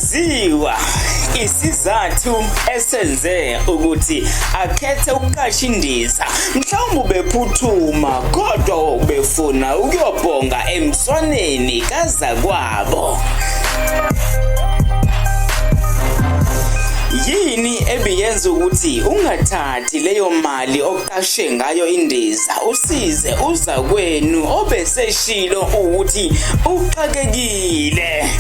Asaziwa isizathu esenze ukuthi akhethe ukuqasha indiza. Mhlawumbe ubephuthuma kodwa ubefuna ukuyobhonga emswaneni kazakwabo. Yini ebiyenza ukuthi ungathathi leyo mali oqashe ngayo indiza usize uzakwenu obeseshilo ukuthi uxakekile?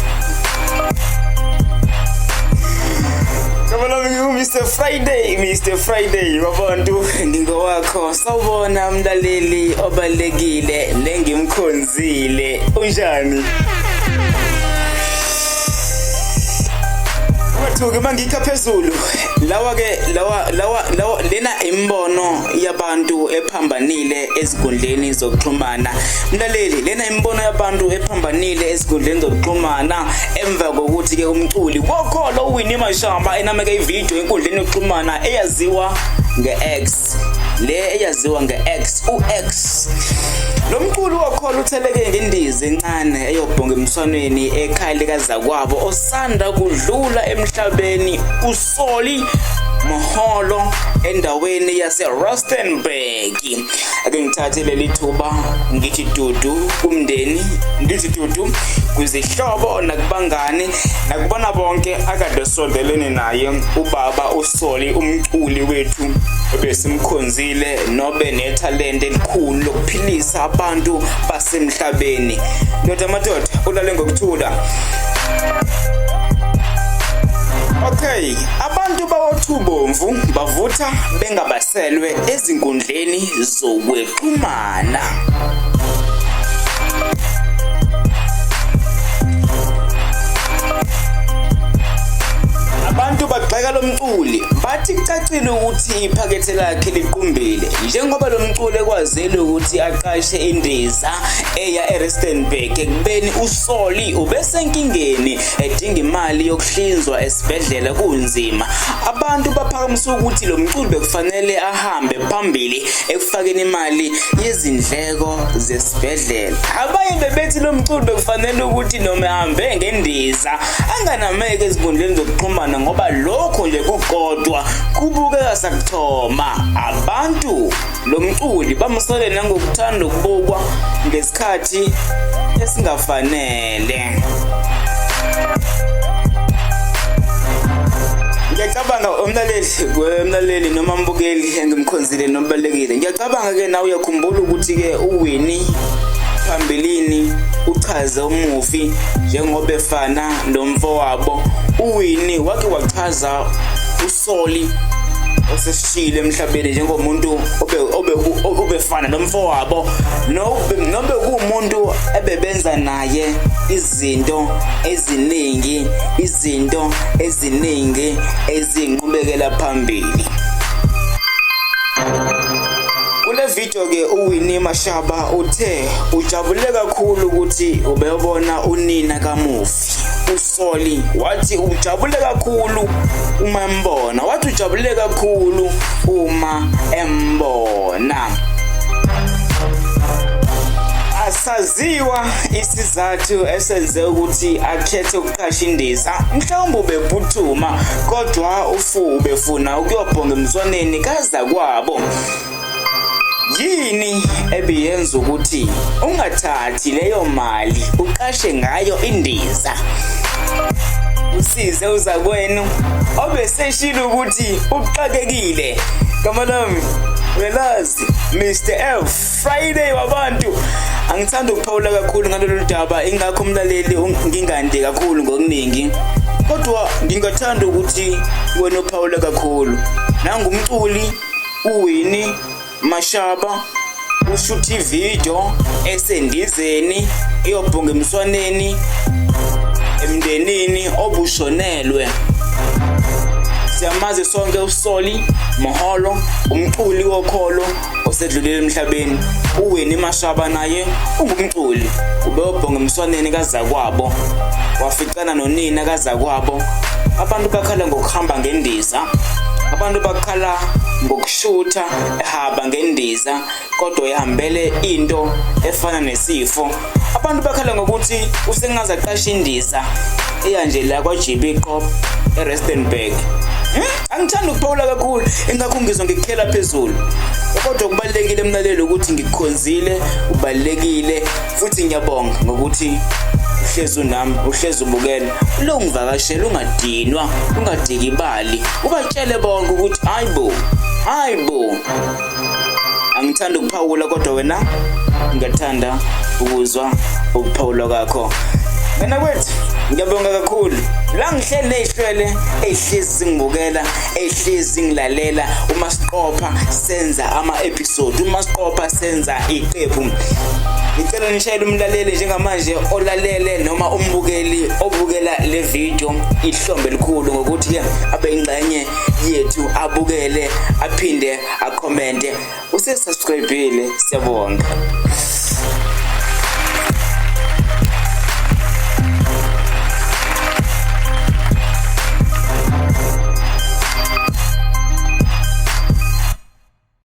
Mr. Friday babantu ngingowakho. Sawubona mlaleli obalekile lengimkhonzile. Unjani? Wathuke mangikha phezulu. Lena imbono yabantu ephambanile ezigundleni zokuxhumana. Mlaleli, lena imbono yabantu ephambanile ezigundleni zokuxhumana emva kokuthi ke umculi wokholo uWinnie Mashaba enameke ivideo enkundleni yokuxhumana eyaziwa nge-X. Eyaziwa nge-X, u-X. Lo mculi wokholo utheleke ngendiza encane eyobhonga emswaneni ekhaya likazakwabo osanda kudlula emhlabeni, uSolly Moholo, endaweni yase-Rustenburg. Ake ngithathe leli thuba ngithi dudu kumndeni, ngithi dudu kwizihlobo nakubangani nakubona bonke akade sondelene naye ubaba uSolly, umculi wethu ebesimkhonzile nobe nethalente elikhulu lokuphilisa abantu basemhlabeni. Madoda ulale ngokuthula. Okay, abantu bawothubomvu bavutha bengabaselwe ezinkundleni zokuxhumana. Abantu bagxeka lo mculi bathi kucacile ukuthi iphakethe lakhe liqumbile njengoba lo mculi ekwazile ukuthi aqashe indiza eya eRustenburg ekubeni uSolly ubesenkingeni edinga imali yokuhlinzwa esibhedlela kunzima. Abantu baphakamisa ukuthi lo mculi bekufanele ahambe phambili ekufakeni imali yezindleko zesibhedlela. Abanye bebethi lo mculi bekufanele ukuthi noma ehambe ngendiza anganameke ezigundleni zokuxhumana ngoba lokho nje kukodwa kubukeka sakuthoma. Abantu lo mculi bamsole nangokuthanda ukubukwa ngesikhathi esingafanele. Ngiyacabanga umlaleli noma mbukeli engimkhonzile nobalekile. Ngiyacabanga ke nawe uyakhumbula ukuthi ke uWinnie phambilini uchaze umufi njengoba efana nomfowabo. uWinnie wake wachaza uSolly oseshile emhlabeni njengomuntu obefana nomfowabo nobe kuumuntu ebebenza naye izinto eziningi ezinqubekela phambili. Kule video ke uWinnie Mashaba uthe ujabule kakhulu ukuthi ubeyobona unina kamufi uSolly. Wathi ujabule kakhulu uma embona. Wathi ujabule kakhulu uma embona. Asaziwa isizathu esenze ukuthi akhethe ukuqasha indiza. Mhlawumbe ubephuthuma kodwa ubefuna ukuyobhonga emswaneni kazakwabo. Yini ebiyenza ukuthi ungathathi leyo mali uqashe ngayo indiza usize uzakwenu obeseshilo ukuthi uxakekile? Kama lami welazi Mr. Friday wabantu. Angithanda ukuphawula kakhulu ngalolu daba, ingakho umlaleli ngingande kakhulu ngokuningi, kodwa ngingathanda ukuthi wena uphawula kakhulu. Nangumculi uWinnie Mashaba ushuthi video esendizeni iyobhonga emswaneni emndenini obushonelwe. Siyamazi sonke uSolly Moholo, umculi wokholo osedlulile emhlabeni. uWinnie Mashaba naye ungumculi, ubeyobhonga emswaneni kazakwabo, waficana nonina kazakwabo. Abantu bakhala ngokuhamba ngendiza abantu bakhala ngokushutha ehamba ngendiza kodwa ehambele into efana nesifo. Abantu bakhala ngokuthi usengaze aqashe indiza eyanje la kwaJB Qop eRustenburg. Angithanda ukuphawula kakhulu ingakho ngizwa ngikukhela phezulu. Kodwa kubalekile emlaleli ukuthi ngikukhonzile, ubalekile futhi ngiyabonga ngokuthi uhlezi unami, uhlezi ubukela. Lo ngivakashela ungadinwa, ungadikibali. Ubatshele bonke ukuthi hayibo. Angithanda ukuphawula kodwa wena ngiyathanda ukuzwa ukuphawula kwakho. Mina kwethu ngiyabonga kakhulu. La ngihleli nezihlwele ezihlezi ngibukela, ezihlezi ngilalela uma siqopha senza ama-episode, uma siqopha senza iqephu. Ngicela nishayele umlaleli njengamanje olalele noma umbukeli obukela le video ihlombe elikhulu ngokuthi ke abe ingxenye yethu, abukele, aphinde acommente. Usesubscribeile, siyabonga.